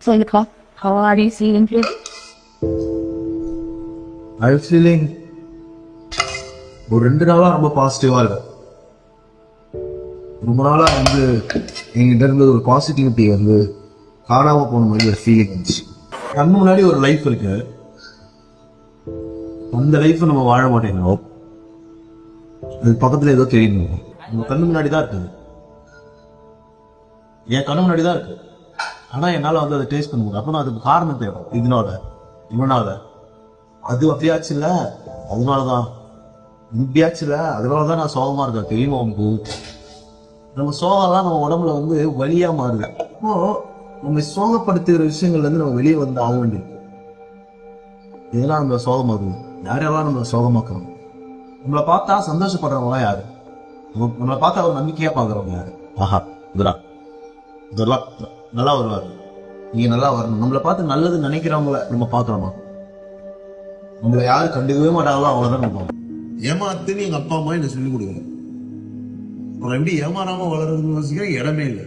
So you call, how are you feeling? I'm feeling ஒரு 2 நாளா ரொம்ப பாசிட்டிவா இருக்கேன். ரொம்ப நாளா என்கிட்ட இருந்து ஒரு பாசிட்டிவிட்டி காணாம போன மாதிரி ஒரு ஃபீலிங் இருந்துச்சு. கண்ணு முன்னாடி ஒரு லைஃப் இருக்கு, அந்த லைஃப் நம்ம வாழ மாட்டேங்கிறோம். அது பக்கத்துல ஏதோ தெரியணும், நம்ம கண்ணு முன்னாடி தான் இருக்குது, என் கண்ணு முன்னாடி தான் இருக்கு. ஆனா என்னால அதை டேஸ்ட் பண்ண முடியும். அப்ப நான் அதுக்கு காரணம் தேவை. இவனால அது அப்படியாச்சு இல்ல, அதனாலதான் இப்படியாச்சு இல்ல, அதனாலதான் நான் சோகமா இருக்கேன். தெரியுமா உங்களுக்கு? நம்ம சோகம்லாம் நம்ம உடம்புல வலியா மாறுது. அப்போ நம்ம சோகப்படுத்துகிற விஷயங்கள்ல இருந்து நம்ம வெளியே ஆக வேண்டியது. இதெல்லாம் நம்ம சோகமாக்குது. யாரெல்லாம் நம்ம சோகமாக்குறோம்? நம்மளை பார்த்தா சந்தோஷப்படுறவங்களாம் யாரு? நம்மளை பார்த்தா ஒரு நம்பிக்கையா பாக்குறவங்க யாரு? ஆஹா, இதெல்லாம் நல்லா வருவாரு, நீங்க நல்லா வரணும். நம்மளை பார்த்து நல்லது நினைக்கிறவங்கள நம்ம பாக்குறோமா? நம்மளை யாரு கண்டுக்கவே மாட்டாங்களோ அவ்வளவுதான் நம்ம ஏமாத்துன்னு எங்க அப்பா அம்மா என்ன சொல்லிக் கொடுக்கணும். அவன் எப்படி ஏமாறாம வளர்றதுன்னு யோசிக்கிற இடமே இல்லை.